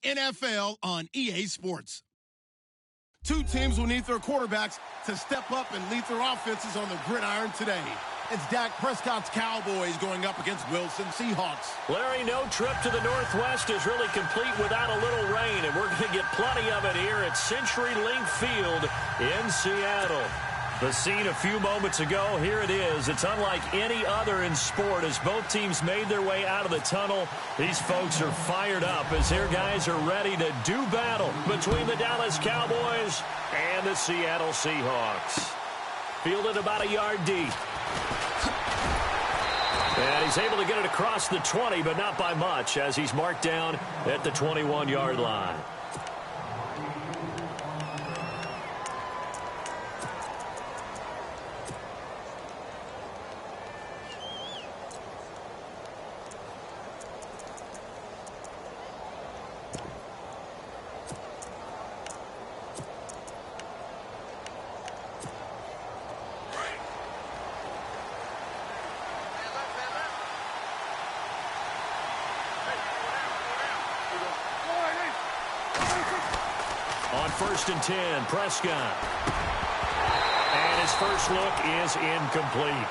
NFL on EA Sports. Two teams will need their quarterbacks to step up and lead their offenses on the gridiron today. It's Dak Prescott's Cowboys going up against Wilson Seahawks. Larry, no trip to the Northwest is really complete without a little rain, and we're going to get plenty of it here at CenturyLink Field in Seattle. The scene a few moments ago, here it is. It's unlike any other in sport as both teams made their way out of the tunnel. These folks are fired up as their guys are ready to do battle between the Dallas Cowboys and the Seattle Seahawks. Fielded about a yard deep. And he's able to get it across the 20, but not by much as he's marked down at the 21-yard line. On 1st and 10, Prescott. And his first look is incomplete.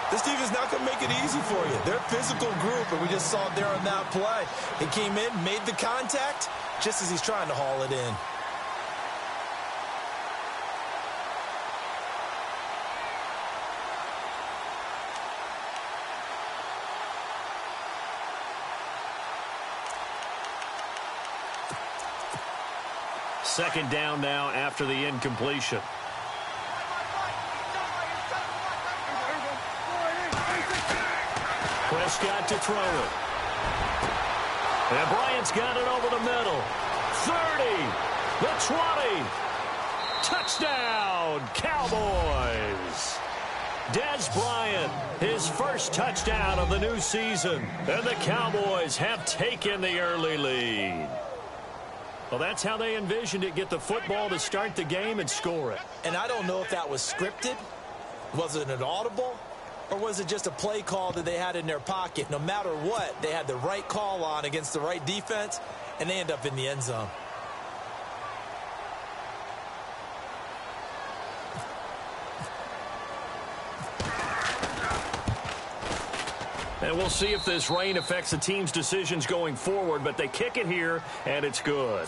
This defense is not going to make it easy for you. They're a physical group, and we just saw it there on that play. He came in, made the contact, just as he's trying to haul it in. Second down now after the incompletion. Prescott to throw it. And Bryant's got it over the middle. 30, the 20. Touchdown, Cowboys. Dez Bryant, his first touchdown of the new season. And the Cowboys have taken the early lead. Well, that's how they envisioned it, get the football to start the game and score it. And I don't know if that was scripted. Was it an audible? Or was it just a play call that they had in their pocket? No matter what, they had the right call on against the right defense, and they end up in the end zone. And we'll see if this rain affects the team's decisions going forward, but they kick it here, and it's good.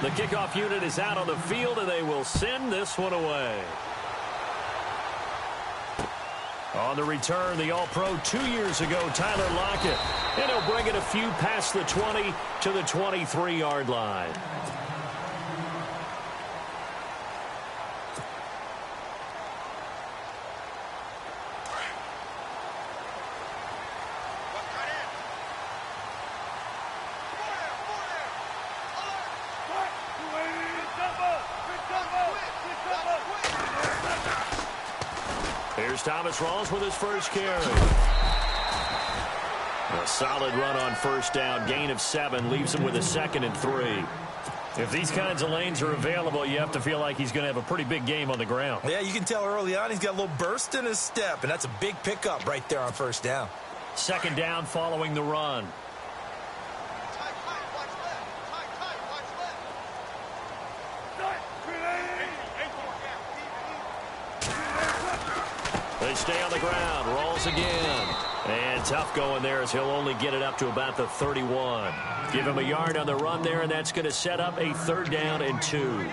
The kickoff unit is out on the field, and they will send this one away. On the return, the All-Pro 2 years ago, Tyler Lockett. And he'll bring it a few past the 20 to the 23-yard line. Here's Thomas Rawls with his first carry. A solid run on first down. Gain of 7 leaves him with a 2nd and 3. If these kinds of lanes are available, you have to feel like he's going to have a pretty big game on the ground. Yeah, you can tell early on he's got a little burst in his step, and that's a big pickup right there on first down. 2nd down following the run. They stay on the ground. Rolls again. And tough going there as he'll only get it up to about the 31. Give him a yard on the run there, and that's going to set up a 3rd down and 2.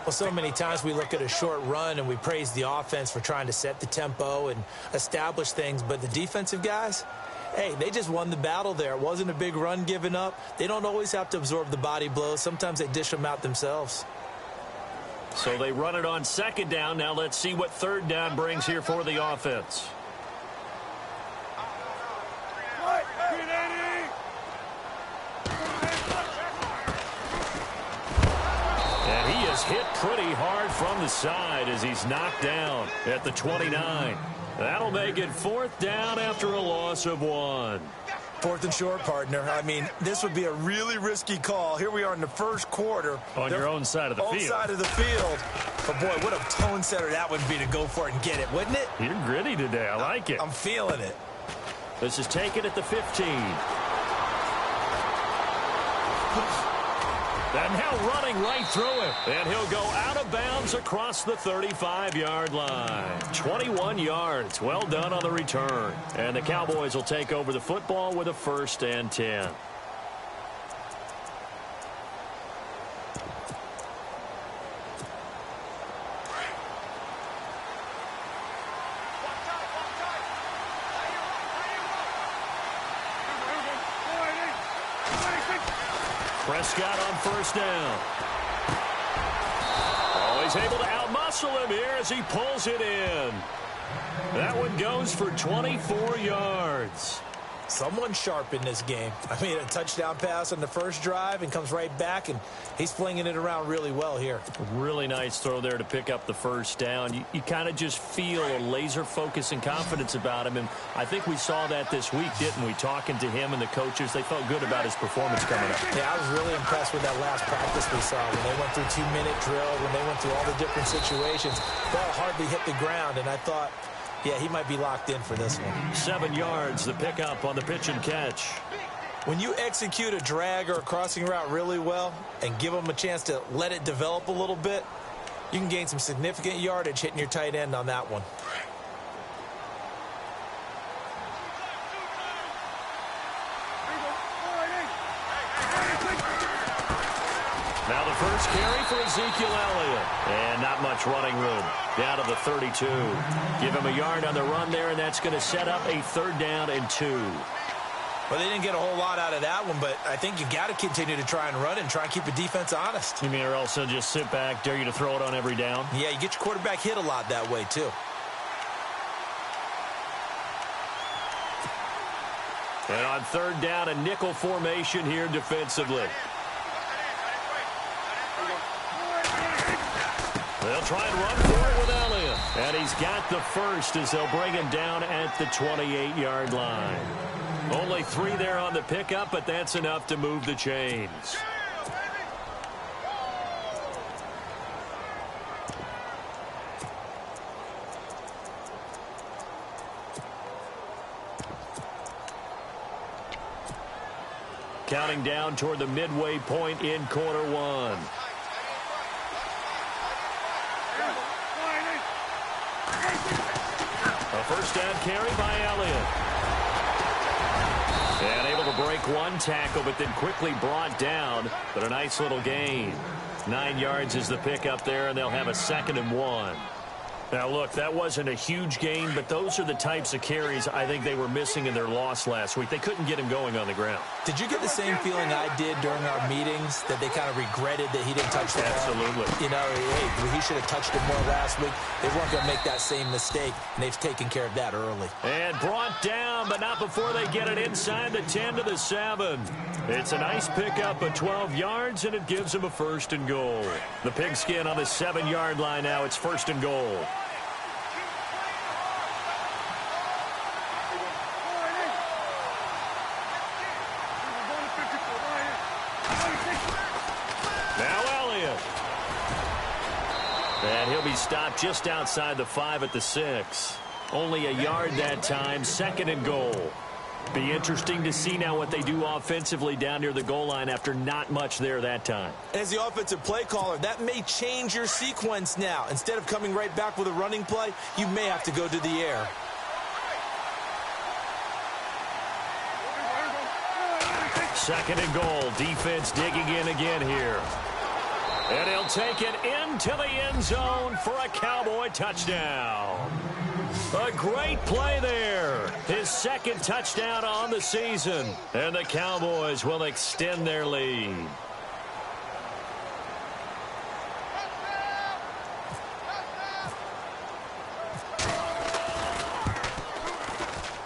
Well, so many times we look at a short run and we praise the offense for trying to set the tempo and establish things. But the defensive guys, hey, they just won the battle there. It wasn't a big run given up. They don't always have to absorb the body blows. Sometimes they dish them out themselves. So they run it on 2nd down. Now let's see what 3rd down brings here for the offense. And he is hit pretty hard from the side as he's knocked down at the 29. That'll make it 4th down after a loss of 1. 4th and short, partner. I mean, this would be a really risky call. Here we are in the first quarter. On your own side of the field. Own side of the field. But, boy, what a tone setter that would be to go for it and get it, wouldn't it? You're gritty today. I like it. I'm feeling it. This is taken at the 15. And now running right through him. And he'll go out of bounds across the 35-yard line. 21 yards. Well done on the return. And the Cowboys will take over the football with a 1st and 10. Prescott on 1st down. Oh, he's able to outmuscle him here as he pulls it in. That one goes for 24 yards. Someone sharp in this game. I mean, a touchdown pass on the first drive and comes right back, and he's flinging it around really well here. Really nice throw there to pick up the 1st down. You kind of just feel a laser focus and confidence about him, and I think we saw that this week, didn't we? Talking to him and the coaches, they felt good about his performance coming up. Yeah, I was really impressed with that last practice we saw when they went through 2-minute drill, when they went through all the different situations. Ball hardly hit the ground, and I thought, yeah, he might be locked in for this one. 7 yards, the pickup on the pitch and catch. When you execute a drag or a crossing route really well and give them a chance to let it develop a little bit, you can gain some significant yardage hitting your tight end on that one. Now the first carry for Ezekiel Elliott. And not much running room. Down to the 32. Give him a yard on the run there, and that's going to set up a 3rd down and 2. Well, they didn't get a whole lot out of that one, but I think you got to continue to try and run and try and keep the defense honest. You mean, or else they'll just sit back, dare you to throw it on every down? Yeah, you get your quarterback hit a lot that way, too. And on 3rd down, a nickel formation here defensively. They'll try and run for it with Elliott. And he's got the first as they'll bring him down at the 28-yard line. Only 3 there on the pickup, but that's enough to move the chains. Counting down toward the midway point in quarter 1. A 1st down carry by Elliott. And able to break one tackle, but then quickly brought down. But a nice little gain. 9 yards is the pickup there, and they'll have a 2nd and 1. Now, look, that wasn't a huge gain, but those are the types of carries I think they were missing in their loss last week. They couldn't get him going on the ground. Did you get the same feeling I did during our meetings, that they kind of regretted that he didn't touch the ball? Absolutely. You know, hey, he should have touched it more last week. They weren't going to make that same mistake, and they've taken care of that early. And brought down, but not before they get it inside the 10 to the 7. It's a nice pickup of 12 yards, and it gives them a 1st and goal. The pigskin on the 7-yard line now. It's 1st and goal. And he'll be stopped just outside the 5 at the 6. Only a yard that time, 2nd and goal. Be interesting to see now what they do offensively down near the goal line after not much there that time. As the offensive play caller, that may change your sequence now. Instead of coming right back with a running play, you may have to go to the air. Second and goal. Defense digging in again here. And he'll take it into the end zone for a Cowboy touchdown. A great play there. His 2nd touchdown on the season. And the Cowboys will extend their lead.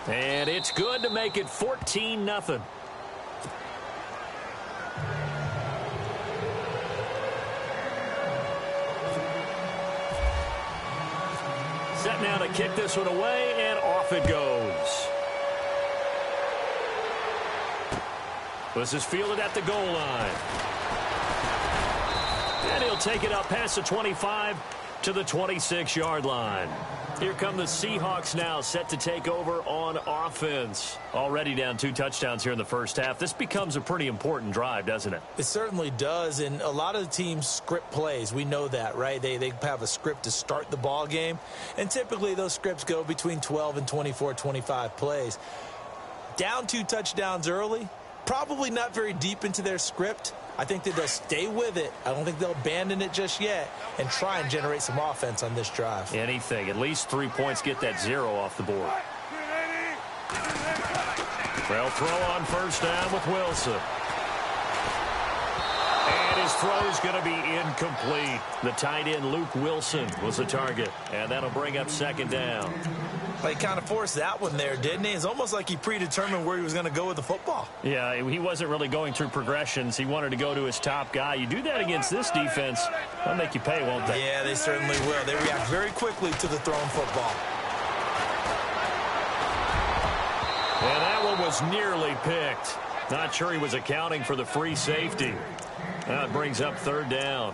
And it's good to make it 14-0. Set now to kick this one away, and off it goes. This is fielded at the goal line. And he'll take it up past the 25 to the 26-yard line. Here come the Seahawks now, set to take over on offense. Already down 2 touchdowns here in the first half. This becomes a pretty important drive, doesn't it? It certainly does, and a lot of the teams script plays. We know that, right? They have a script to start the ball game, and typically those scripts go between 12 and 24, 25 plays. Down 2 touchdowns early, probably not very deep into their script. I think that they'll stay with it. I don't think they'll abandon it just yet and try and generate some offense on this drive. Anything. At least 3 points, get that 0 off the board. They'll throw on first down with Wilson. And his throw is going to be incomplete. The tight end, Luke Wilson, was the target. And that'll bring up second down. Well, he kind of forced that one there, didn't he? It's almost like he predetermined where he was going to go with the football. Yeah, he wasn't really going through progressions. He wanted to go to his top guy. You do that against this defense, they'll make you pay, won't they? Yeah, they certainly will. They react very quickly to the thrown football. And that one was nearly picked. Not sure he was accounting for the free safety. That brings up third down.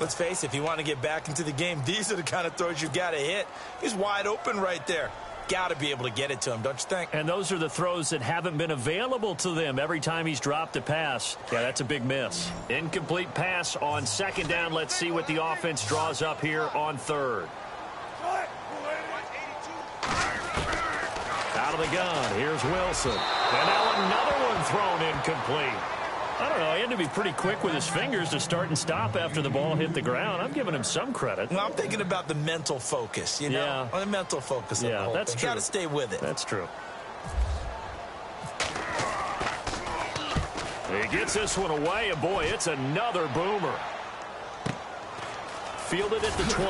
Let's face it, if you want to get back into the game, these are the kind of throws you got to hit. He's wide open right there. Got to be able to get it to him, don't you think? And those are the throws that haven't been available to them every time he's dropped a pass. Yeah, that's a big miss. Incomplete pass on second down. Let's see what the offense draws up here on third. Out of the gun, here's Wilson. And now another one thrown incomplete. I don't know, he had to be pretty quick with his fingers to start and stop after the ball hit the ground. I'm giving him some credit. Well, I'm thinking about the mental focus, you know? Yeah. The mental focus of the whole that's thing. true. Got to stay with it. That's true. He gets this one away, and boy, it's another boomer. Fielded at the 20.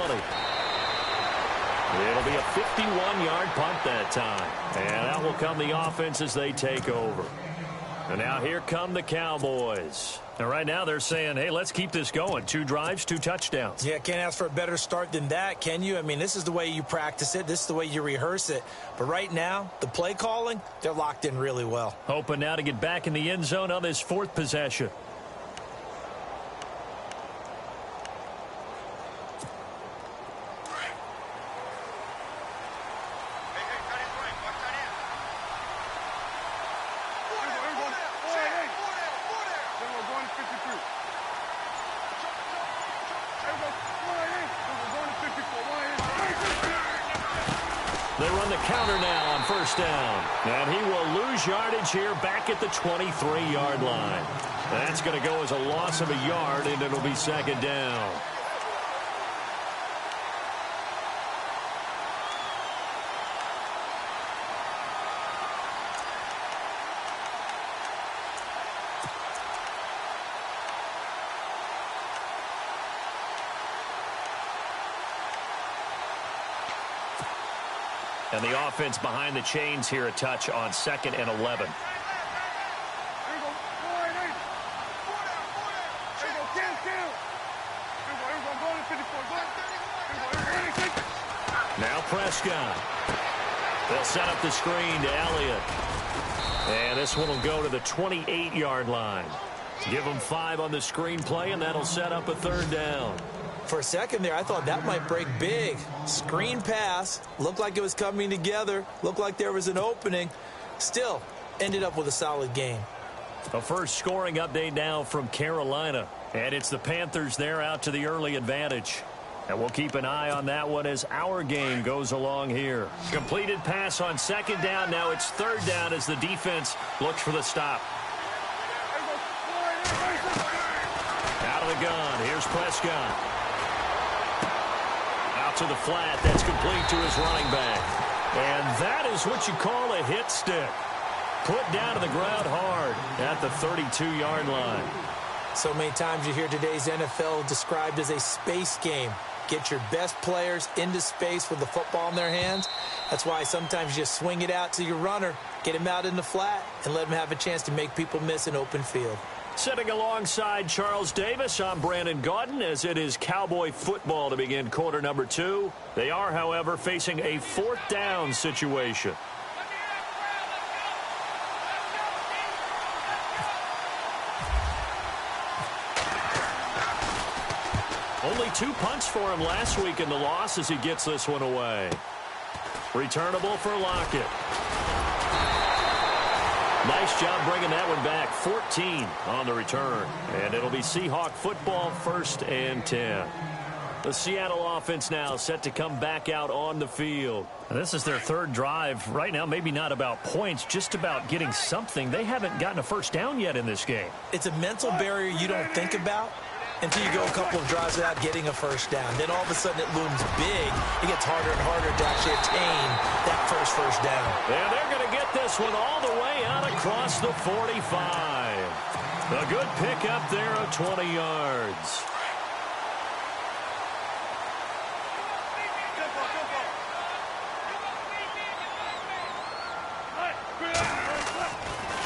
It'll be a 51-yard punt that time. And out will come the offense as they take over. And now here come the Cowboys. And right now they're saying, hey, let's keep this going. 2 drives, 2 touchdowns. Yeah, can't ask for a better start than that, can you? I mean, this is the way you practice it. This is the way you rehearse it. But right now, the play calling, they're locked in really well. Hoping now to get back in the end zone on this 4th possession. They run the counter now on first down. And he will lose yardage here back at the 23-yard line. That's going to go as a loss of a yard, and it'll be second down. And the offense behind the chains here, a touch on 2nd and 11. Now Prescott. They'll set up the screen to Elliott. And this one will go to the 28-yard line. Give them 5 on the screen play, and that'll set up a third down. For a second there, I thought that might break big. Screen pass. Looked like it was coming together. Looked like there was an opening. Still, ended up with a solid game. A first scoring update now from Carolina. And it's the Panthers there out to the early advantage. And we'll keep an eye on that one as our game goes along here. Completed pass on second down. Now it's third down as the defense looks for the stop. Out of the gun. Here's Prescott. Out to the flat. That's complete to his running back. And that is what you call a hit stick. Put down to the ground hard at the 32-yard line. So many times you hear today's NFL described as a space game. Get your best players into space with the football in their hands. That's why sometimes you just swing it out to your runner, get him out in the flat, and let him have a chance to make people miss an open field. Sitting alongside Charles Davis, I'm Brandon Gaudin as it is Cowboy football to begin quarter number 2. They are, however, facing a 4th down situation. Only 2 punts for him last week in the loss as he gets this one away. Returnable for Lockett. Nice job bringing that one back. 14 on the return. And it'll be Seahawk football, 1st and 10. The Seattle offense now set to come back out on the field. And this is their 3rd drive. Right now, maybe not about points, just about getting something. They haven't gotten a first down yet in this game. It's a mental barrier you don't think about until you go a couple of drives without getting a first down. Then all of a sudden it looms big. It gets harder and harder to actually attain that first down. And they're going to get this one all the way out across the 45. A good pickup there of 20 yards.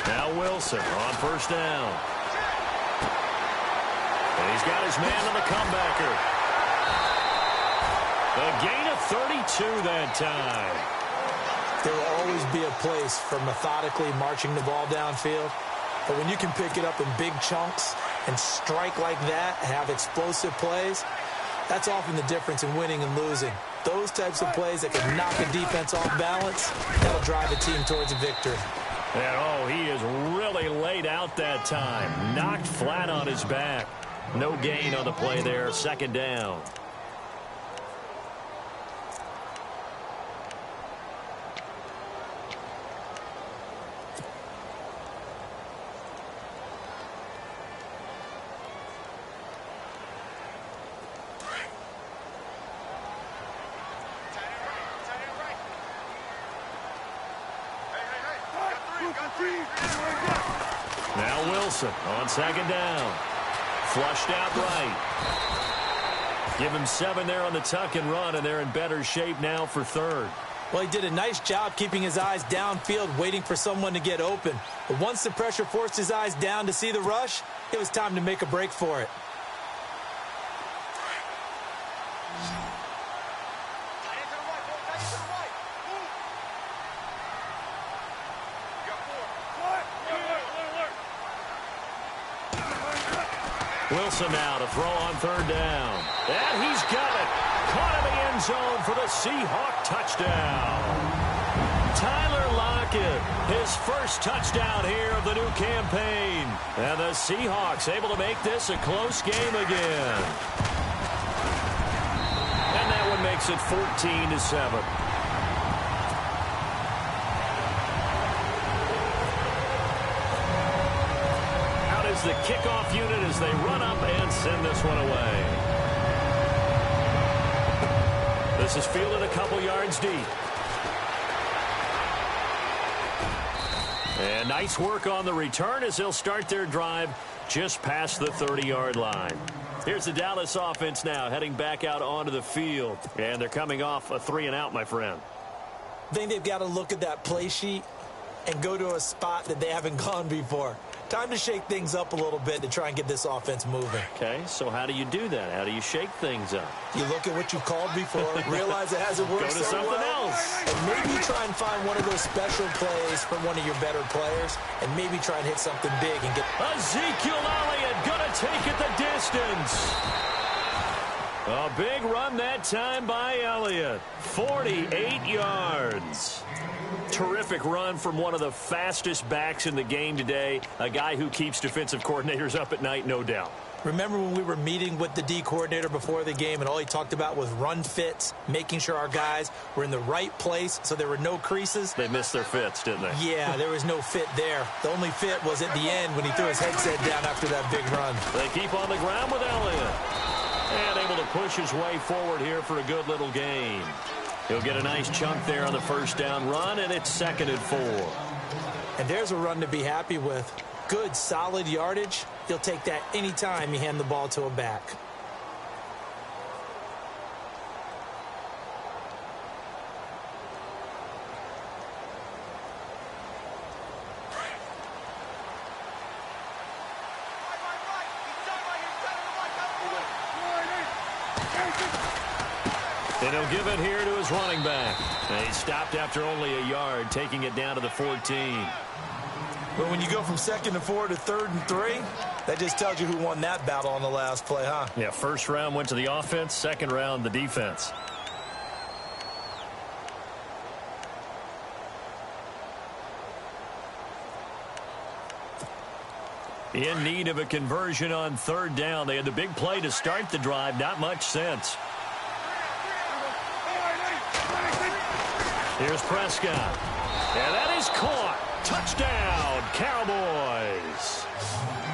Now Wilson on first down. And he's got his man on the comebacker. A gain of 32 that time. There will always be a place for methodically marching the ball downfield. But when you can pick it up in big chunks and strike like that, have explosive plays, that's often the difference in winning and losing. Those types of plays that can knock a defense off balance, that'll drive a team towards a victory. And, oh, he is really laid out that time. Knocked flat on his back. No gain on the play there. 2nd down. Now Wilson on 2nd down. Flushed out right. Give him 7 there on the tuck and run, and they're in better shape now for 3rd. Well, he did a nice job keeping his eyes downfield, waiting for someone to get open. But once the pressure forced his eyes down to see the rush, it was time to make a break for it. Wilson now to throw on 3rd down. And he's got it. Caught in the end zone for the Seahawk touchdown. Tyler Lockett, his first touchdown here of the new campaign. And the Seahawks able to make this a close game again. And that one makes it 14-7. The kickoff unit as they run up and send this one away. This is fielded a couple yards deep. And nice work on the return as they'll start their drive just past the 30-yard line. Here's the Dallas offense now heading back out onto the field. And they're coming off a 3-and-out, my friend. I think they've got to look at that play sheet and go to a spot that they haven't gone before. Time to shake things up a little bit to try and get this offense moving. Okay, so how do you do that? How do you shake things up? You look at what you called before, realize it hasn't worked Go to something else. and maybe try and find one of those special plays from one of your better players, and maybe try and hit something big and get... Ezekiel Elliott gonna take it the distance. A big run that time by Elliott. 48 yards. Terrific run from one of the fastest backs in the game today. A guy who keeps defensive coordinators up at night, no doubt. Remember when we were meeting with the D coordinator before the game and all he talked about was run fits, making sure our guys were in the right place so there were no creases? They missed their fits, didn't they? Yeah, there was no fit there. The only fit was at the end when he threw his headset down after that big run. They keep on the ground with Elliott. And able to push his way forward here for a good little gain. He'll get a nice chunk there on the first down run, and it's 2nd and 4. And there's a run to be happy with. Good, solid yardage. He'll take that any time you hand the ball to a back. And he'll give it here to his running back. And he stopped after only a yard, taking it down to the 14. But when you go from 2nd and 4 to 3rd and 3, that just tells you who won that battle on the last play, huh? Yeah, first round went to the offense, second round the defense. In need of a conversion on 3rd down. They had the big play to start the drive. Not much sense. Here's Prescott. And that is caught. Touchdown, Cowboys.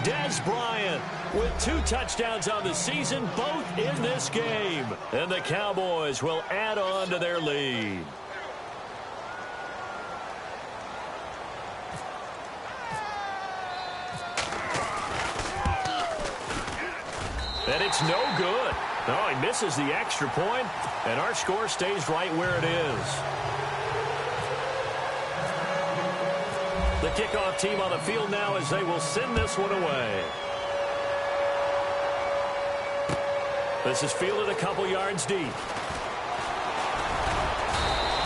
Dez Bryant with 2 touchdowns on the season, both in this game. And the Cowboys will add on to their lead. And it's no good. No, he misses the extra point, and our score stays right where it is. The kickoff team on the field now as they will send this one away. This is fielded a couple yards deep.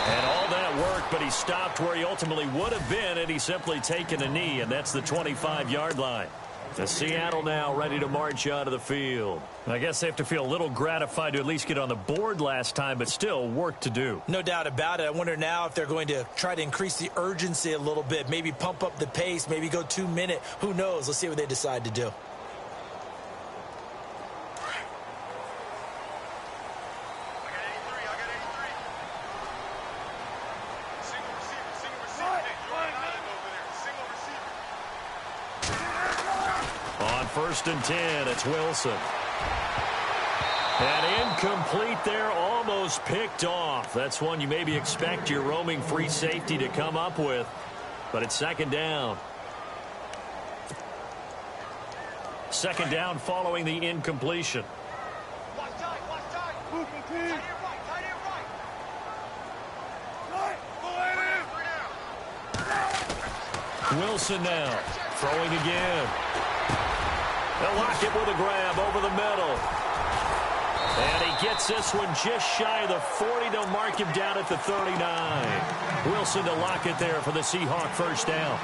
And all that work, but he stopped where he ultimately would have been, and he's simply taken a knee, and that's the 25-yard line. The Seattle now ready to march onto the field. I guess they have to feel a little gratified to at least get on the board last time, but still work to do. No doubt about it. I wonder now if they're going to try to increase the urgency a little bit, maybe pump up the pace, maybe go 2-minute. Who knows? Let's see what they decide to do. On 1st and 10, it's Wilson. And incomplete there, almost picked off. That's one you maybe expect your roaming free safety to come up with. But it's 2nd down. 2nd down following the incompletion. Wilson now, throwing again. They'll lock it with a grab over the middle. And he gets this one just shy of the 40. They'll mark him down at the 39. Wilson to lock it there for the Seahawk 1st down.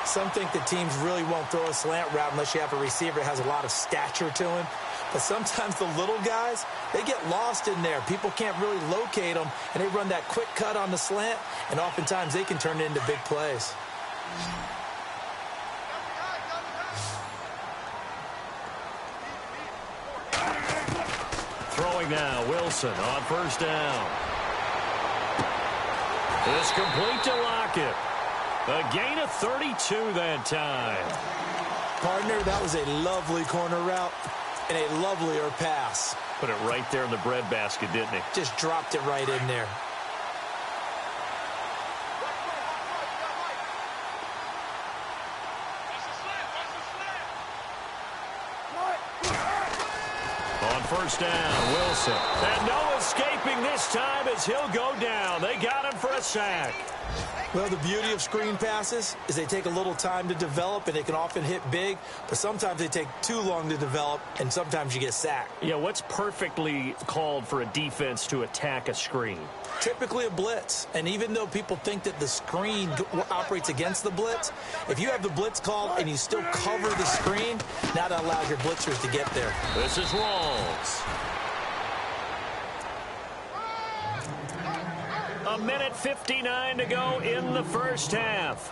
Some think that teams really won't throw a slant route unless you have a receiver that has a lot of stature to him. But sometimes the little guys, they get lost in there. People can't really locate them, and they run that quick cut on the slant, and oftentimes they can turn it into big plays. Throwing now, Wilson on 1st down. It's complete to Lockett. A gain of 32 that time. Partner, that was a lovely corner route and a lovelier pass. Put it right there in the breadbasket, didn't he? Just dropped it right in there. On 1st down, Wilson. And no escaping this time as he'll go down. They got him for a sack. Well, the beauty of screen passes is they take a little time to develop, and they can often hit big, but sometimes they take too long to develop, and sometimes you get sacked. Yeah, what's perfectly called for a defense to attack a screen? Typically a blitz, and even though people think that the screen operates against the blitz, if you have the blitz called and you still cover the screen, now that allows your blitzers to get there. This is Rawls. A minute 59 to go in the 1st half.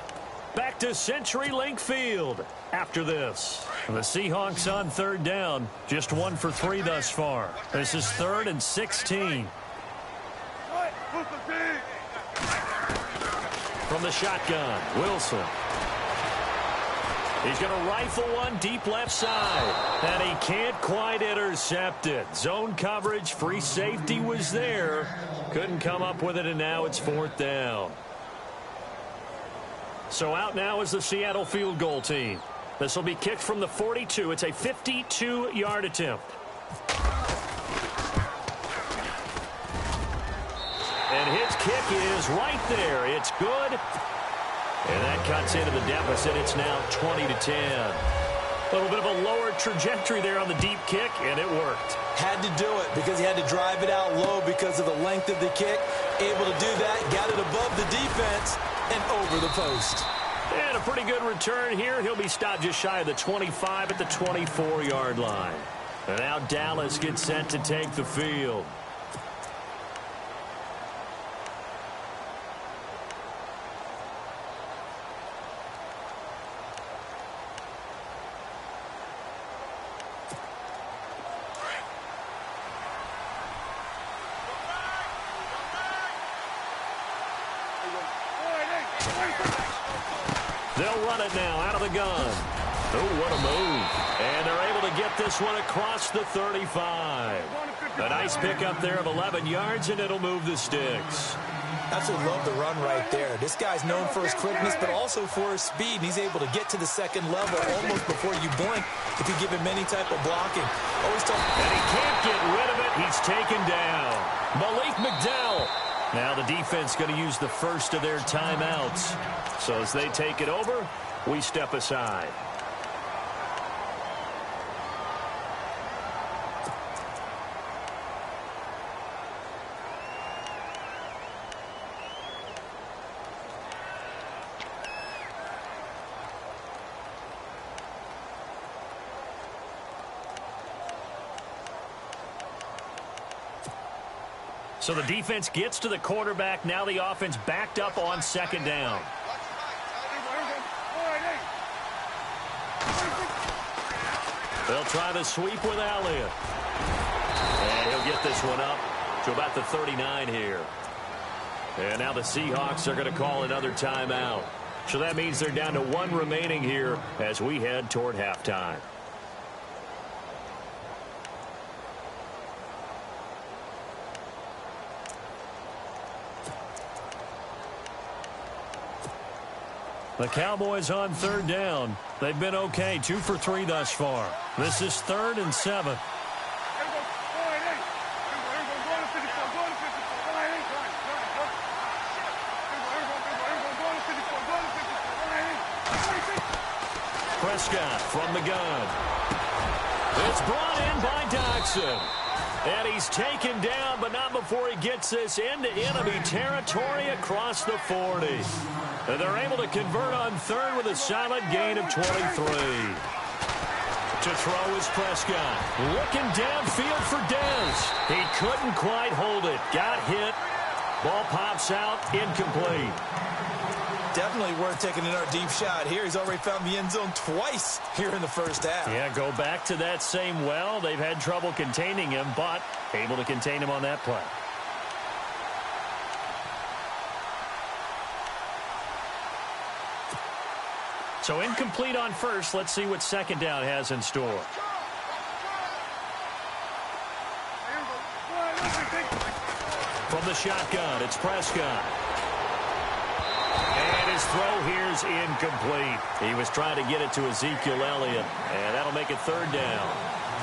Back to CenturyLink Field after this. The Seahawks on 3rd down. Just 1 for 3 thus far. This is 3rd and 16. From the shotgun, Wilson. He's going to rifle one deep left side. And he can't quite intercept it. Zone coverage, free safety was there. Couldn't come up with it, and now it's 4th down. So out now is the Seattle field goal team. This will be kicked from the 42. It's a 52-yard attempt. And his kick is right there. It's good. And that cuts into the deficit. It's now 20-10. A little bit of a lower trajectory there on the deep kick, and it worked. Had to do it because he had to drive it out low because of the length of the kick. Able to do that, got it above the defense and over the post. And a pretty good return here. He'll be stopped just shy of the 25 at the 24-yard line. And now Dallas gets set to take the field. They'll run it now out of the gun. Oh, what a move. And they're able to get this one across the 35. A nice pickup there of 11 yards, and it'll move the sticks. Absolutely love the run right there. This guy's known for his quickness, but also for his speed. He's able to get to the second level almost before you blink if you give him any type of blocking. Always tough. And he can't get rid of it. He's taken down. Malik McDowell. Now the defense going to use the first of their timeouts. So as they take it over, we step aside. So the defense gets to the quarterback. Now the offense backed up on second down. They'll try the sweep with Elliott. And he'll get this one up to about the 39 here. And now the Seahawks are going to call another timeout. So that means they're down to one remaining here as we head toward halftime. The Cowboys on third down. They've been okay, 2 for 3 thus far. This is 3rd and 7. Prescott from the gun. It's brought in by Doxson. And he's taken down, but not before he gets this into enemy territory across the 40. And they're able to convert on third with a solid gain of 23. To throw is Prescott. Looking downfield for Dez. He couldn't quite hold it. Got hit. Ball pops out. Incomplete. Definitely worth taking another deep shot here. He's already found the end zone twice here in the first half. Yeah, go back to that same well. They've had trouble containing him, but able to contain him on that play. So incomplete on first. Let's see what second down has in store. From the shotgun, it's Prescott. And his throw here's incomplete. He was trying to get it to Ezekiel Elliott, and that'll make it third down.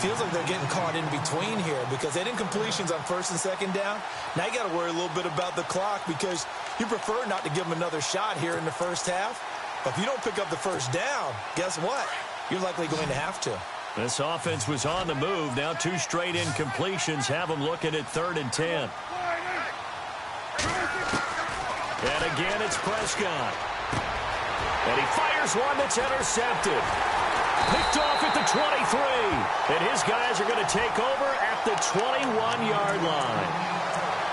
Feels like they're getting caught in between here because they had incompletions on first and second down. Now you got to worry a little bit about the clock because you prefer not to give them another shot here in the first half. But if you don't pick up the first down, guess what? You're likely going to have to. This offense was on the move. Now 2 straight incompletions have them looking at 3rd and 10. And again, it's Prescott. And he fires one that's intercepted. Picked off at the 23. And his guys are going to take over at the 21-yard line.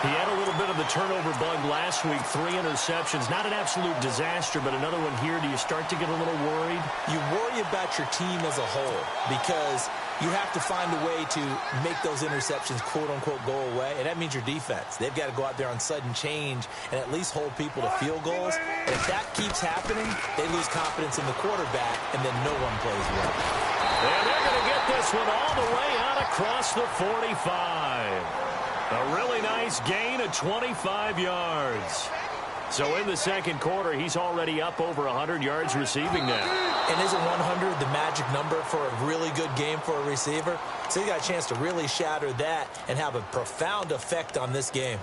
He had a little bit of the turnover bug last week, 3 interceptions. Not an absolute disaster, but another one here. Do you start to get a little worried? You worry about your team as a whole because you have to find a way to make those interceptions, quote-unquote, go away, and that means your defense. They've got to go out there on sudden change and at least hold people to field goals. And if that keeps happening, they lose confidence in the quarterback, and then no one plays well. And they're going to get this one all the way out across the 45. A really nice gain of 25 yards. So in the second quarter, he's already up over 100 yards receiving now. And isn't 100 the magic number for a really good game for a receiver? So he got a chance to really shatter that and have a profound effect on this game.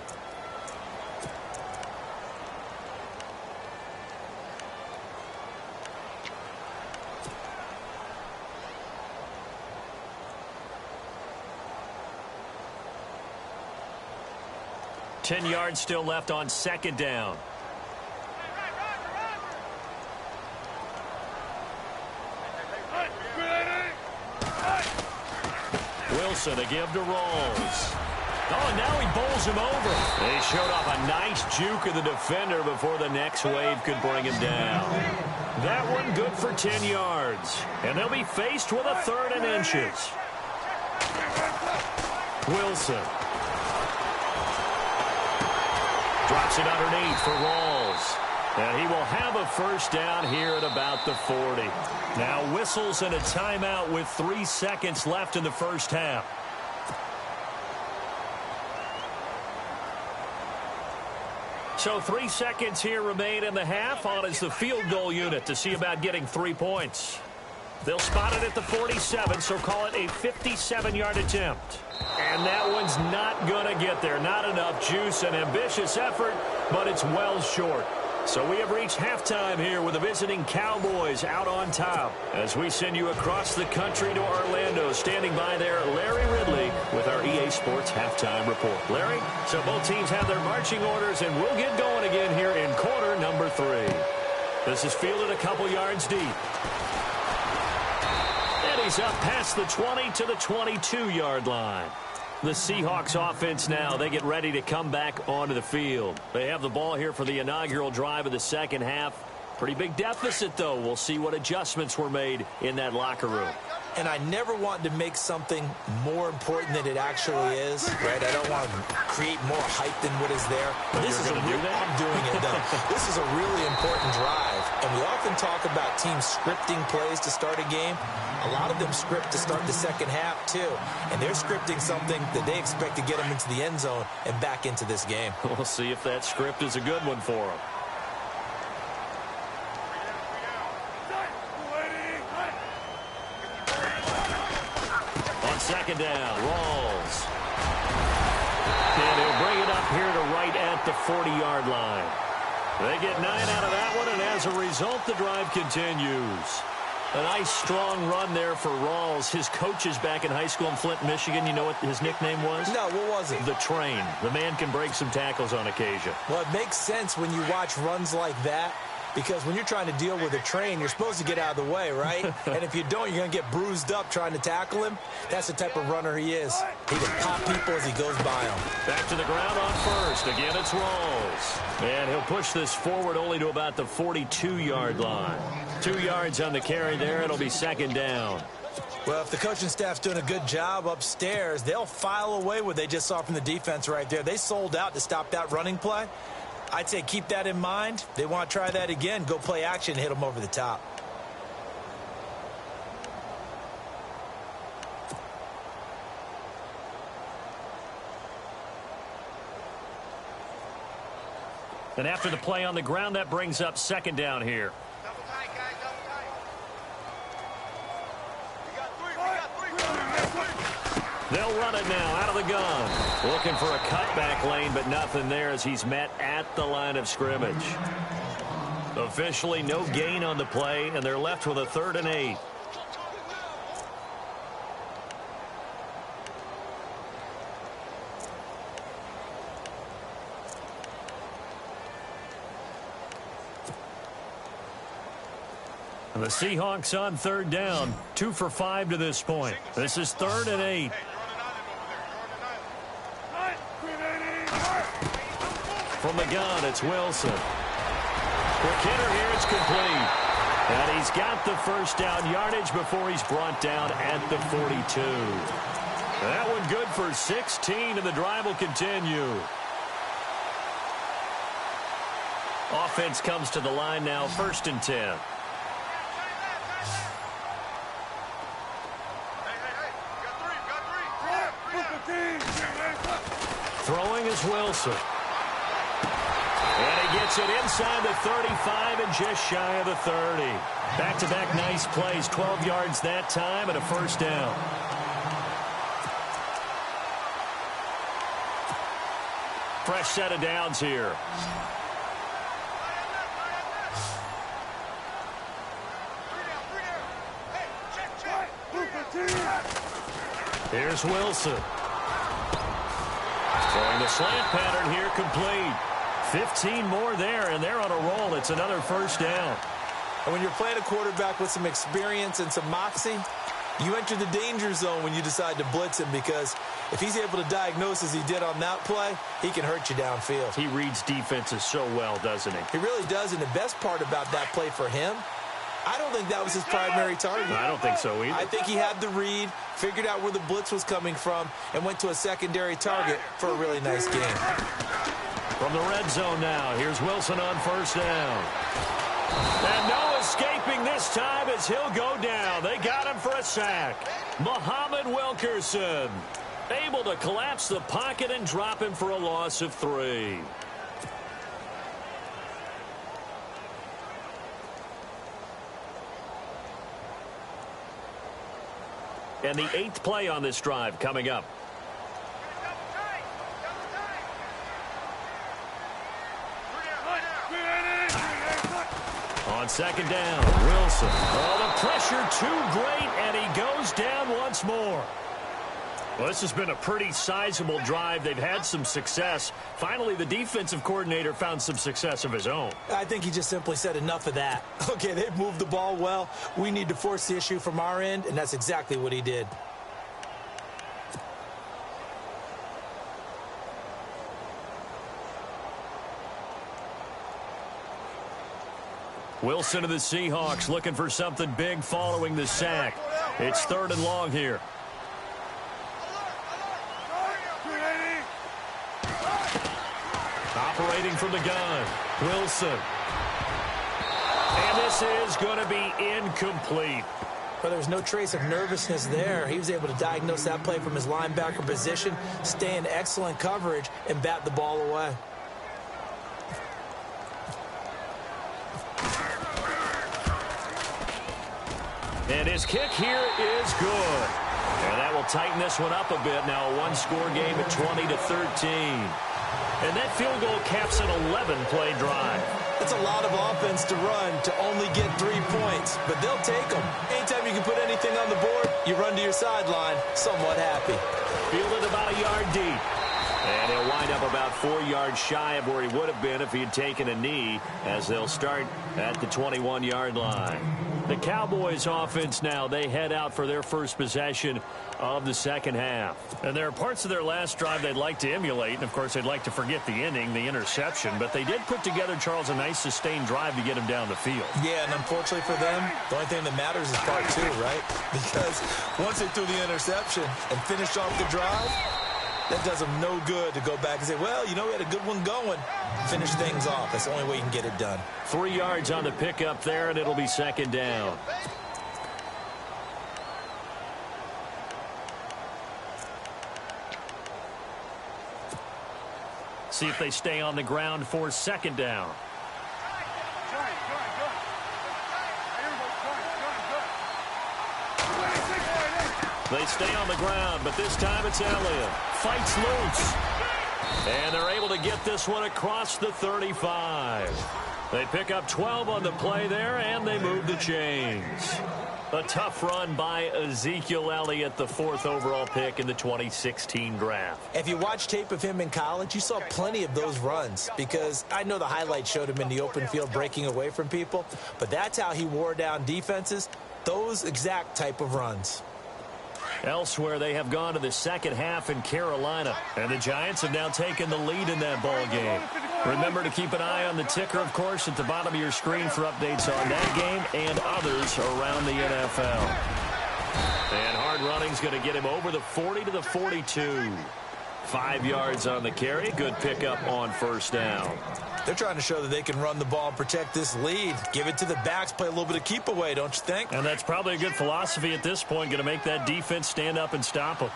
Ten yards still left on second down. Wilson to give to Rawls. Oh, and now he bowls him over. They showed off a nice juke of the defender before the next wave could bring him down. That one good for 10 yards. And they'll be faced with a 3rd and inches. Wilson. Drops it underneath for Rawls. And he will have a first down here at about the 40. Now whistles and a timeout with 3 seconds left in the first half. So 3 seconds here remain in the half. On is the field goal unit to see about getting 3 points. They'll spot it at the 47, so call it a 57-yard attempt. And that one's not going to get there. Not enough juice, an ambitious effort, but it's well short. So we have reached halftime here with the visiting Cowboys out on top. As we send you across the country to Orlando, standing by there, Larry Ridley with our EA Sports Halftime Report. Larry, so both teams have their marching orders, and we'll get going again here in quarter number 3. This is fielded a couple yards deep. And he's up past the 20 to the 22-yard line. The Seahawks offense now, they get ready to come back onto the field. They have the ball here for the inaugural drive of the second half. Pretty big deficit, though. We'll see what adjustments were made in that locker room. And I never want to make something more important than it actually is, right? I don't want to create more hype than what is there. But this is I'm doing it, though. This is a really important drive. And we often talk about teams scripting plays to start a game. A lot of them script to start the second half, too. And they're scripting something that they expect to get them into the end zone and back into this game. We'll see if that script is a good one for them. On second down, Rawls. And he'll bring it up here to right at the 40-yard line. They get 9 out of that one, and as a result, the drive continues. A nice, strong run there for Rawls. His coaches back in high school in Flint, Michigan, you know what his nickname was? No, what was it? The Train. The man can break some tackles on occasion. Well, it makes sense when you watch runs like that, because when you're trying to deal with a train, you're supposed to get out of the way, right? And if you don't, you're going to get bruised up trying to tackle him. That's the type of runner he is. He can pop people as he goes by them. Back to the ground on first. Again, it's Rawls. And he'll push this forward only to about the 42-yard line. 2 yards on the carry there. It'll be second down. Well, if the coaching staff's doing a good job upstairs, they'll file away what they just saw from the defense right there. They sold out to stop that running play. I'd say keep that in mind. They want to try that again. Go play action and hit them over the top. And after the play on the ground, that brings up second down here. Double tight, guys, double tight. We got three. They'll run it now out of the gun. Looking for a cutback lane, but nothing there as he's met at the line of scrimmage. Officially no gain on the play, and they're left with a 3rd and 8. And the Seahawks on 3rd down, 2 for 5 to this point. This is 3rd and 8. From the gun, it's Wilson. Quick hitter here, it's complete. And he's got the first down yardage before he's brought down at the 42. That one good for 16, and the drive will continue. Offense comes to the line now, 1st and 10. Throwing is Wilson. And he gets it inside the 35 and just shy of the 30. Back-to-back nice plays, 12 yards that time and a first down. Fresh set of downs here. Here's Wilson. Throwing the slant pattern here complete. 15 more there, and they're on a roll. It's another first down. And when you're playing a quarterback with some experience and some moxie, you enter the danger zone when you decide to blitz him, because if he's able to diagnose as he did on that play, he can hurt you downfield. He reads defenses so well, doesn't he? He really does, and the best part about that play for him, I don't think that was his primary target. I don't think so either. I think he had the read, figured out where the blitz was coming from, and went to a secondary target for a really nice game. From the red zone now, here's Wilson on first down. And no escaping this time as he'll go down. They got him for a sack. Muhammad Wilkerson able to collapse the pocket and drop him for a loss of 3. And the 8th play on this drive coming up. On second down, Wilson. Oh, the pressure too great, and he goes down once more. Well, this has been a pretty sizable drive. They've had some success. Finally, the defensive coordinator found some success of his own. I think he just simply said enough of that. Okay, they've moved the ball well. We need to force the issue from our end, and that's exactly what he did. Wilson of the Seahawks looking for something big following the sack. It's 3rd and long here. Operating from the gun, Wilson. And this is going to be incomplete. But there was no trace of nervousness there. He was able to diagnose that play from his linebacker position, stay in excellent coverage, and bat the ball away. And his kick here is good. And that will tighten this one up a bit. Now a one-score game at 20-13. And that field goal caps an 11-play drive. That's a lot of offense to run to only get 3 points, but they'll take them. Anytime you can put anything on the board, you run to your sideline somewhat happy. Fielded about a yard deep. And he'll wind up about 4 yards shy of where he would have been if he had taken a knee, as they'll start at the 21-yard line. The Cowboys offense now, they head out for their first possession of the second half. And there are parts of their last drive they'd like to emulate. And, of course, they'd like to forget the inning, the interception. But they did put together, Charles, a nice sustained drive to get him down the field. Yeah, and unfortunately for them, the only thing that matters is part 2, right? Because once they threw the interception and finished off the drive, that does them no good to go back and say, well, you know, we had a good one going. Finish things off. That's the only way you can get it done. 3 yards on the pickup there, and it'll be second down. See if they stay on the ground for second down. They stay on the ground, but this time it's Elliott. Fights loose. And they're able to get this one across the 35. They pick up 12 on the play there, and they move the chains. A tough run by Ezekiel Elliott, the 4th overall pick in the 2016 draft. If you watch tape of him in college, you saw plenty of those runs, because I know the highlights showed him in the open field breaking away from people, but that's how he wore down defenses, those exact type of runs. Elsewhere, they have gone to the second half in Carolina, and the Giants have now taken the lead in that ball game. Remember to keep an eye on the ticker, of course, at the bottom of your screen for updates on that game and others around the NFL. And hard running's going to get him over the 40 to the 42. 5 yards on the carry. Good pickup on first down. They're trying to show that they can run the ball and protect this lead. Give it to the backs, play a little bit of keep away, don't you think? And that's probably a good philosophy at this point, going to make that defense stand up and stop them.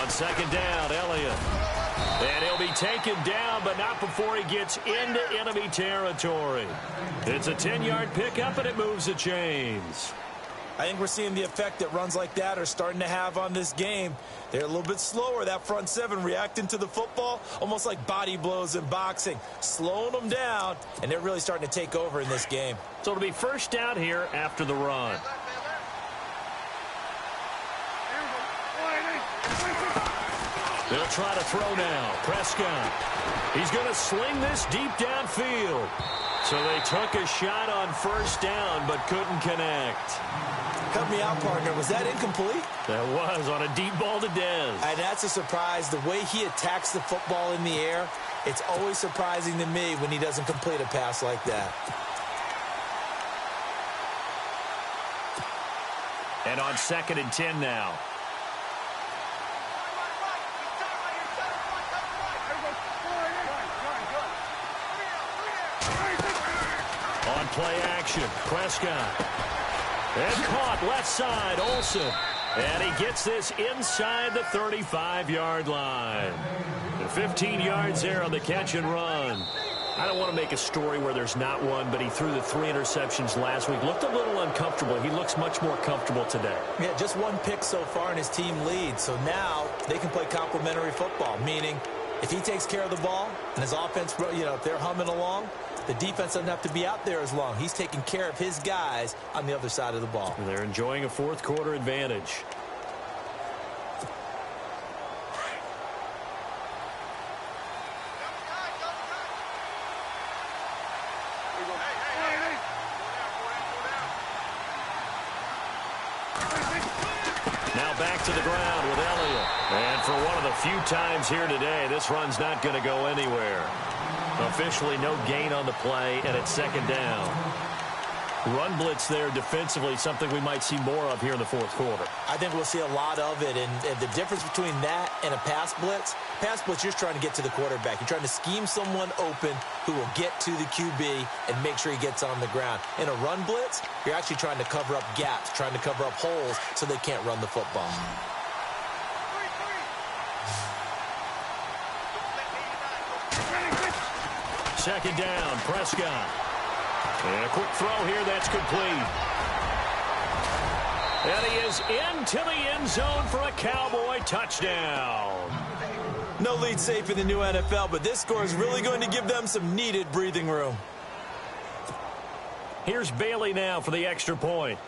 On second down, Elliott. And he'll be taken down, but not before he gets into enemy territory. It's a 10-yard pickup, and it moves the chains. I think we're seeing the effect that runs like that are starting to have on this game. They're a little bit slower, that front seven, reacting to the football, almost like body blows in boxing, slowing them down, and they're really starting to take over in this game. So it'll be first down here after the run. They'll try to throw now. Prescott. He's going to sling this deep downfield. So they took a shot on first down but couldn't connect. Help me out, partner. Was that incomplete? That was on a deep ball to Dez. And that's a surprise. The way he attacks the football in the air, it's always surprising to me when he doesn't complete a pass like that. And on 2nd and 10 now. On play action, Prescott. And caught left side, Olsen. And he gets this inside the 35-yard line. 15 yards there on the catch and run. I don't want to make a story where there's not one, but he threw the 3 interceptions last week. Looked a little uncomfortable. He looks much more comfortable today. Yeah, just 1 pick so far and his team leads. So now they can play complementary football, meaning if he takes care of the ball and his offense, if they're humming along, the defense doesn't have to be out there as long. He's taking care of his guys on the other side of the ball. They're enjoying a 4th quarter advantage. Now back to the ground with Elliott. And for one of the few times here today, this run's not going to go anywhere. Officially no gain on the play, and it's 2nd down. Run blitz there defensively, something we might see more of here in the 4th quarter. I think we'll see a lot of it, and the difference between that and a pass blitz, you're just trying to get to the quarterback. You're trying to scheme someone open who will get to the QB and make sure he gets on the ground. In a run blitz, you're actually trying to cover up gaps, trying to cover up holes so they can't run the football. Second down, Prescott. And a quick throw here, that's complete. And he is into the end zone for a Cowboy touchdown. No lead safe in the new NFL, but this score is really going to give them some needed breathing room. Here's Bailey now for the extra point.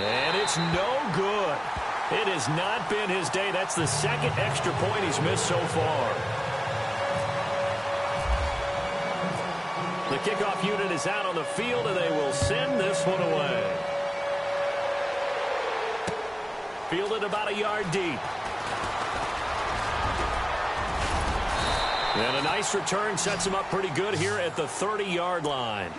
And it's no good. It has not been his day. That's the 2nd extra point he's missed so far. The kickoff unit is out on the field, and they will send this one away. Fielded about a yard deep. And a nice return sets him up pretty good here at the 30-yard line.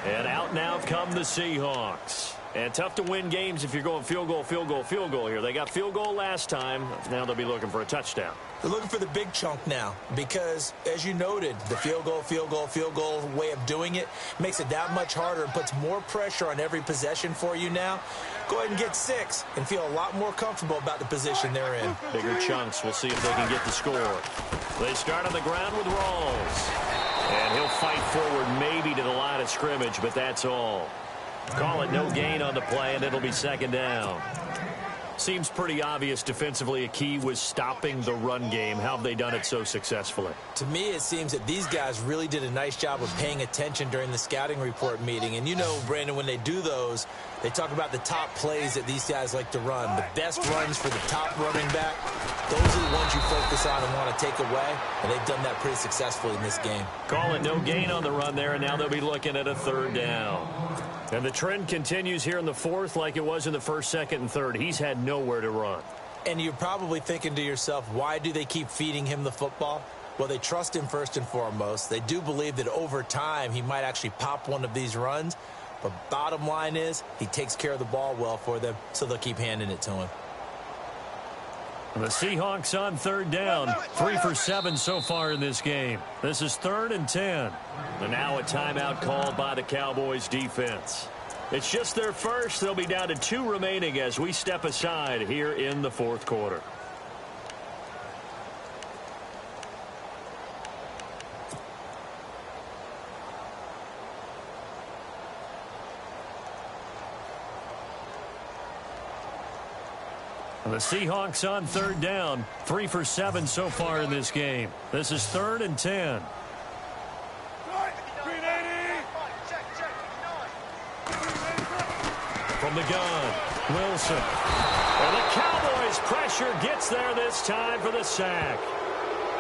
And out now come the Seahawks. And tough to win games if you're going field goal, field goal, field goal here. They got field goal last time. Now they'll be looking for a touchdown. They're looking for the big chunk now because, as you noted, the field goal way of doing it makes it that much harder and puts more pressure on every possession for you now. Go ahead and get 6 and feel a lot more comfortable about the position they're in. Bigger chunks. We'll see if they can get the score. They start on the ground with Rawls. And he'll fight forward maybe to the line of scrimmage, but that's all. Call it no gain on the play, and it'll be 2nd down. Seems pretty obvious defensively a key was stopping the run game. How have they done it so successfully? To me, it seems that these guys really did a nice job of paying attention during the scouting report meeting. And you know, Brandon, when they do those, they talk about the top plays that these guys like to run. The best runs for the top running back, those are the ones you focus on and want to take away. And they've done that pretty successfully in this game. Call it no gain on the run there, and now they'll be looking at a 3rd down. And the trend continues here in the 4th like it was in the 1st, 2nd, and 3rd. He's had nowhere to run. And you're probably thinking to yourself, why do they keep feeding him the football? Well, they trust him first and foremost. They do believe that over time he might actually pop one of these runs. But bottom line is he takes care of the ball well for them, so they'll keep handing it to him. The Seahawks on 3rd down. 3 for 7 so far in this game. This is 3rd and 10. And now a timeout called by the Cowboys defense. It's just their first. They'll be down to 2 remaining as we step aside here in the 4th quarter. The Seahawks on 3rd down. 3 for 7 so far in this game. This is 3rd and 10. from the gun. Wilson. And the Cowboys' pressure gets there this time for the sack.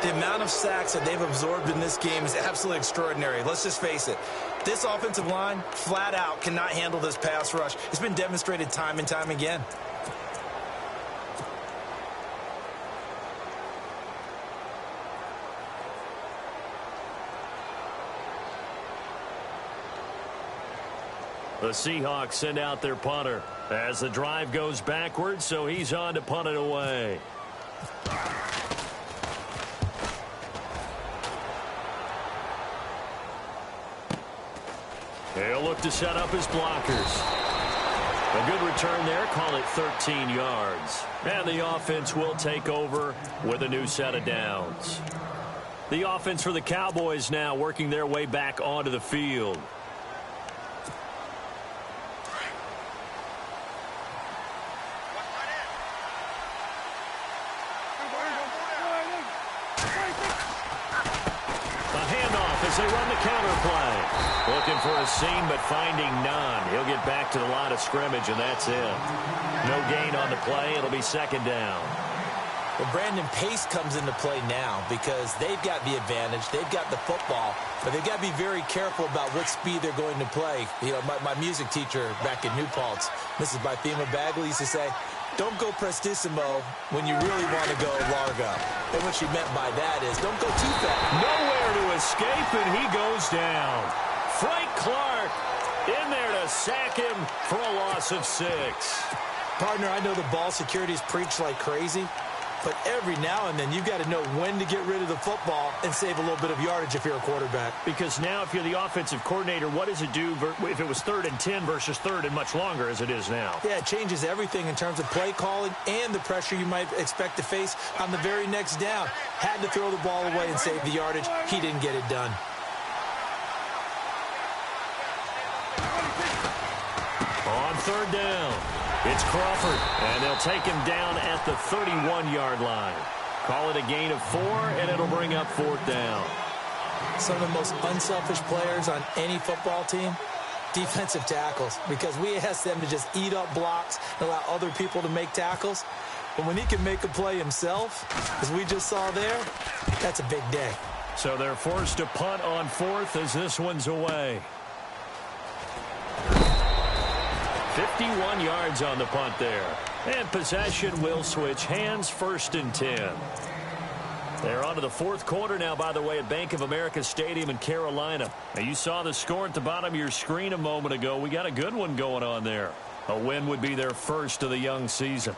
The amount of sacks that they've absorbed in this game is absolutely extraordinary. Let's just face it. This offensive line, flat out, cannot handle this pass rush. It's been demonstrated time and time again. The Seahawks send out their punter as the drive goes backwards, so he's on to punt it away. He'll look to set up his blockers. A good return there, call it 13 yards. And the offense will take over with a new set of downs. The offense for the Cowboys now working their way back onto the field. They run the counter play. Looking for a seam, but finding none. He'll get back to the line of scrimmage, and that's it. No gain on the play. It'll be second down. Well, Brandon, pace comes into play now because they've got the advantage. They've got the football, but they've got to be very careful about what speed they're going to play. You know, my music teacher back in New Paltz, Mrs. Bythema Bagley, used to say, don't go prestissimo when you really want to go largo. And what she meant by that is don't go too fast. Nowhere to escape, and he goes down. Frank Clark in there to sack him for a loss of 6. Partner, I know the ball security's preached like crazy, but every now and then you've got to know when to get rid of the football and save a little bit of yardage if you're a quarterback. Because now if you're the offensive coordinator, what does it do if it was 3rd and 10 versus 3rd and much longer as it is now? Yeah, it changes everything in terms of play calling and the pressure you might expect to face on the very next down. Had to throw the ball away and save the yardage. He didn't get it done. On 3rd down, it's Crawford, and they'll take him down at the 31-yard line. Call it a gain of 4, and it'll bring up 4th down. Some of the most unselfish players on any football team, defensive tackles, because we ask them to just eat up blocks and allow other people to make tackles. But when he can make a play himself, as we just saw there, that's a big day. So they're forced to punt on 4th as this one's away. 51 yards on the punt there. And possession will switch hands, 1st and 10. They're on to the 4th quarter now, by the way, at Bank of America Stadium in Carolina. Now, you saw the score at the bottom of your screen a moment ago. We got a good one going on there. A win would be their first of the young season.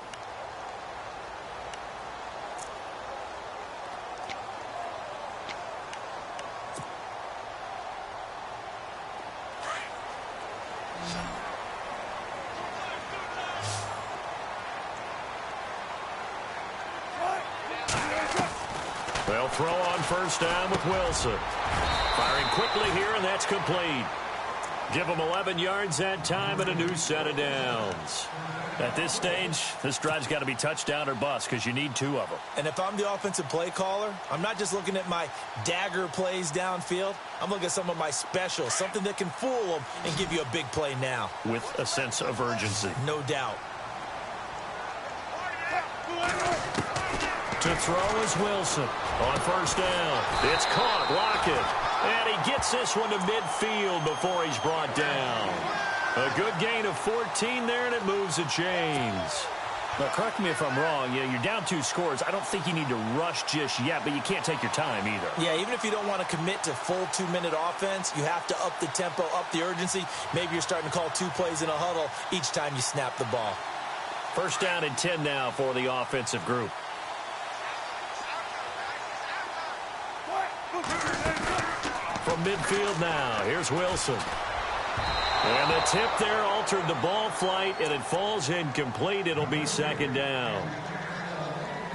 They'll throw on 1st down with Wilson. Firing quickly here, and that's complete. Give them 11 yards that time and a new set of downs. At this stage, this drive's got to be touchdown or bust because you need 2 of them. And if I'm the offensive play caller, I'm not just looking at my dagger plays downfield. I'm looking at some of my specials, something that can fool them and give you a big play now. With a sense of urgency. No doubt. To throw is Wilson. On 1st down, it's caught. Lockett. And he gets this one to midfield before he's brought down. A good gain of 14 there, and it moves the chains. Now, correct me if I'm wrong. You're down 2 scores. I don't think you need to rush just yet, but you can't take your time either. Yeah, even if you don't want to commit to full 2-minute offense, you have to up the tempo, up the urgency. Maybe you're starting to call 2 plays in a huddle each time you snap the ball. 1st down and 10 now for the offensive group. From midfield now, here's Wilson. And the tip there altered the ball flight, and it falls incomplete. It'll be 2nd down.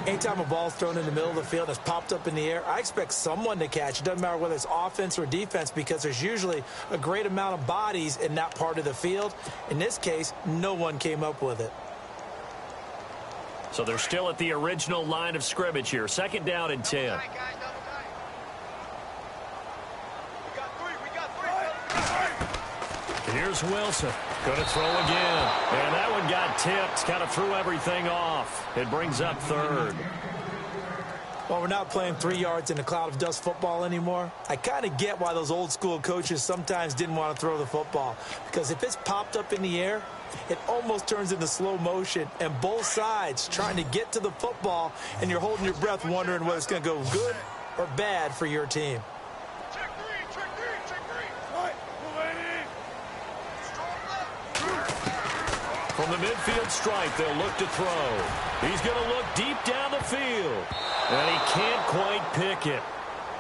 Anytime a ball's thrown in the middle of the field and it's popped up in the air, I expect someone to catch. It doesn't matter whether it's offense or defense because there's usually a great amount of bodies in that part of the field. In this case, no one came up with it. So they're still at the original line of scrimmage here. 2nd down and 10. Here's Wilson. Going to throw again. And that one got tipped. Kind of threw everything off. It brings up third. Well, we're not playing 3 yards in a cloud of dust football anymore. I kind of get why those old school coaches sometimes didn't want to throw the football. Because if it's popped up in the air, it almost turns into slow motion. And both sides trying to get to the football, and you're holding your breath wondering whether it's going to go good or bad for your team. Check three. Right, From the midfield stripe, they'll look to throw. He's going to look deep down the field. And he can't quite pick it.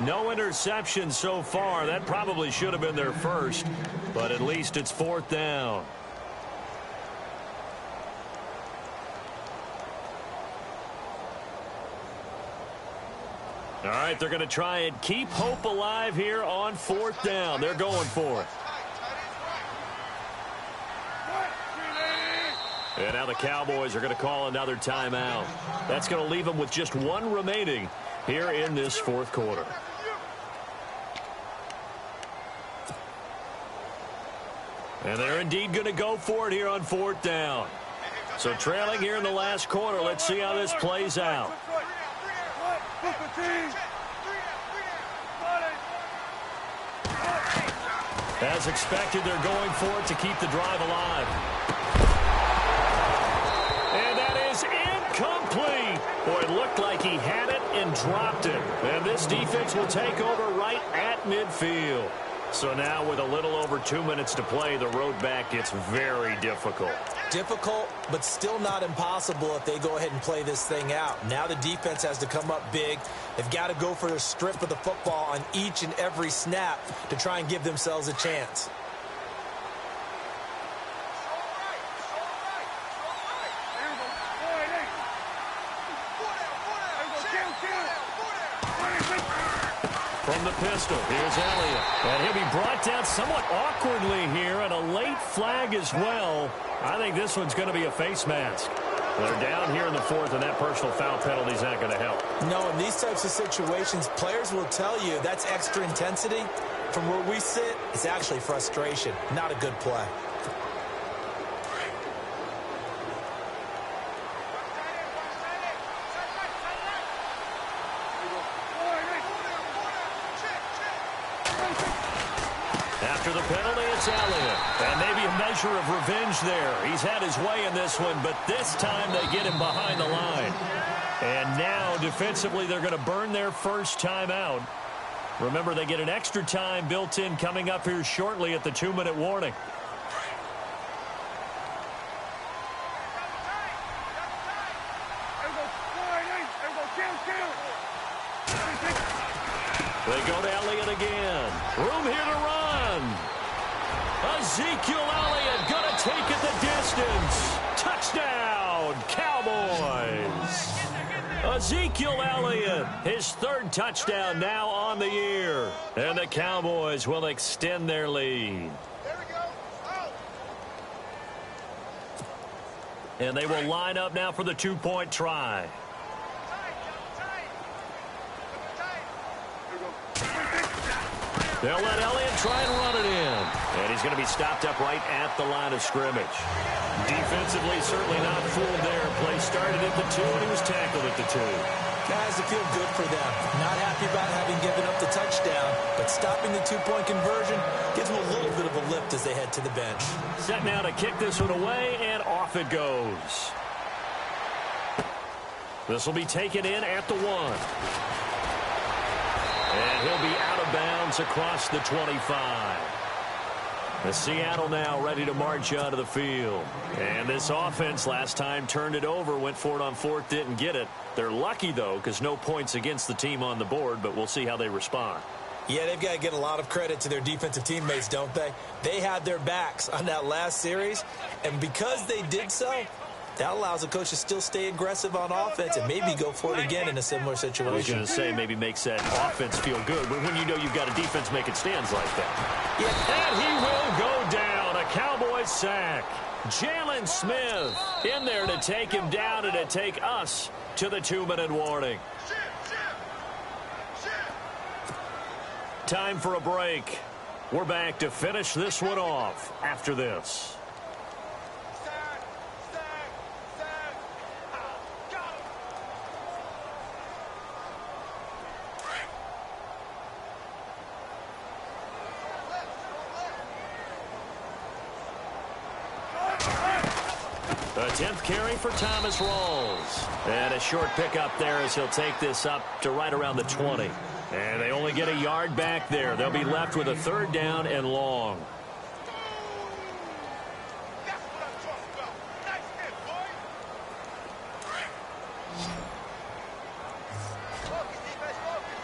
No interception so far. That probably should have been their first. But at least it's 4th down. All right, they're going to try and keep hope alive here on 4th down. They're going for it. And now the Cowboys are going to call another timeout. That's going to leave them with just 1 remaining here in this 4th quarter. And they're indeed going to go for it here on 4th down. So trailing here in the last quarter, let's see how this plays out. As expected, they're going for it to keep the drive alive. And that is incomplete. Boy, it looked like he had it and dropped it. And this defense will take over right at midfield. So now with a little over 2 minutes to play, the road back gets very difficult. Difficult, but still not impossible if they go ahead and play this thing out. Now the defense has to come up big. They've got to go for a strip of the football on each and every snap to try and give themselves a chance. From the pistol, here's Elliott. And he'll be brought down somewhat awkwardly here, and a late flag as well. I think this one's going to be a face mask. They're down here in the 4th, and that personal foul penalty is not going to help. No, in these types of situations, players will tell you that's extra intensity. From where we sit, it's actually frustration, not a good play. After the penalty, it's Elliott. And maybe a measure of revenge there. He's had his way in this one, but this time they get him behind the line. And now, defensively, they're going to burn their first timeout. Remember, they get an extra time built in coming up here shortly at the 2-minute warning. They go to Elliott again. Room here to run. Ezekiel Elliott going to take it the distance. Touchdown, Cowboys. Ezekiel Elliott, his 3rd touchdown now on the year. And the Cowboys will extend their lead. There we go. Out. And they will line up now for the 2-point try. They'll let Elliott try and run it in. And he's going to be stopped up right at the line of scrimmage. Defensively, certainly not fooled there. Play started at the 2, and he was tackled at the 2. Guys, it feels good for them. Not happy about having given up the touchdown, but stopping the 2-point conversion gives them a little bit of a lift as they head to the bench. Set now to kick this one away, and off it goes. This will be taken in at the 1. And he'll be out of bounds across the 25. The Seattle now ready to march onto the field. And this offense last time turned it over, went for it on 4th, didn't get it. They're lucky, though, because no points against the team on the board, but we'll see how they respond. Yeah, they've got to get a lot of credit to their defensive teammates, don't they? They had their backs on that last series, and because they did so, that allows the coach to still stay aggressive on offense and maybe go for it again in a similar situation. I was going to say maybe makes that offense feel good, but when you know you've got a defense making stands like that. Yeah. And he will go down. A Cowboys sack. Jalen Smith in there to take him down and to take us to the 2-minute warning. Time for a break. We're back to finish this one off after this. A 10th carry for Thomas Rawls. And a short pickup there as he'll take this up to right around the 20. And they only get a yard back there. They'll be left with a 3rd down and long. That's what I'm talking about. Nice hit, boy. Focus, defense, focus.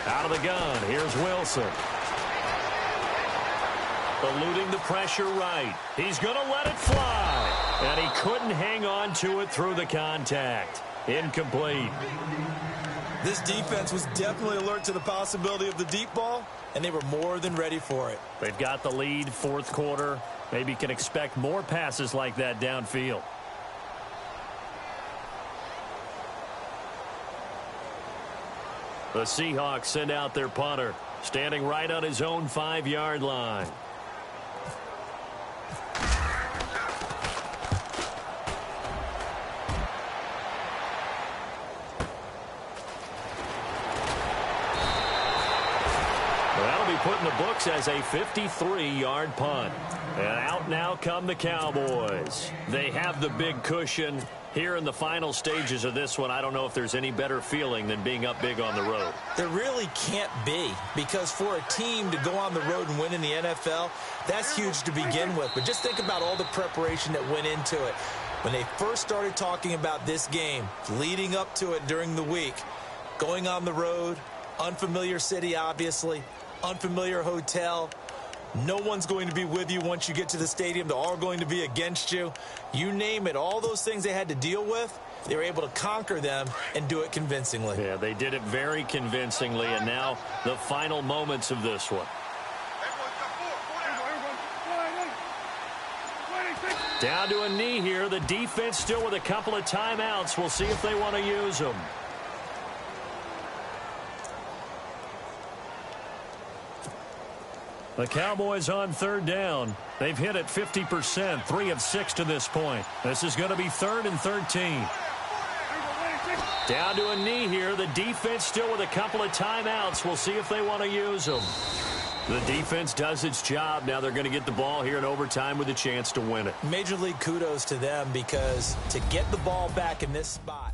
Out of the gun, here's Wilson. Eluding the pressure right. He's going to let it fly. And he couldn't hang on to it through the contact. Incomplete. This defense was definitely alert to the possibility of the deep ball, and they were more than ready for it. They've got the lead, 4th quarter. Maybe can expect more passes like that downfield. The Seahawks send out their punter, standing right on his own 5-yard line. Put in the books as a 53-yard punt. And out now come the Cowboys. They have the big cushion. Here in the final stages of this one, I don't know if there's any better feeling than being up big on the road. There really can't be, because for a team to go on the road and win in the NFL, that's huge to begin with. But just think about all the preparation that went into it. When they first started talking about this game, leading up to it during the week, going on the road, unfamiliar city, obviously, unfamiliar hotel. No one's going to be with you once you get to the stadium. They're all going to be against you. You name it, all those things they had to deal with, they were able to conquer them and do it convincingly. Yeah, they did it very convincingly, and now the final moments of this one. Down to a knee here. The defense still with a couple of timeouts. We'll see if they want to use them. The Cowboys on 3rd down. They've hit it 50%, 3 of 6 to this point. This is going to be 3rd and 13. Down to a knee here. The defense still with a couple of timeouts. We'll see if they want to use them. The defense does its job. Now they're going to get the ball here in overtime with a chance to win it. Major League kudos to them, because to get the ball back in this spot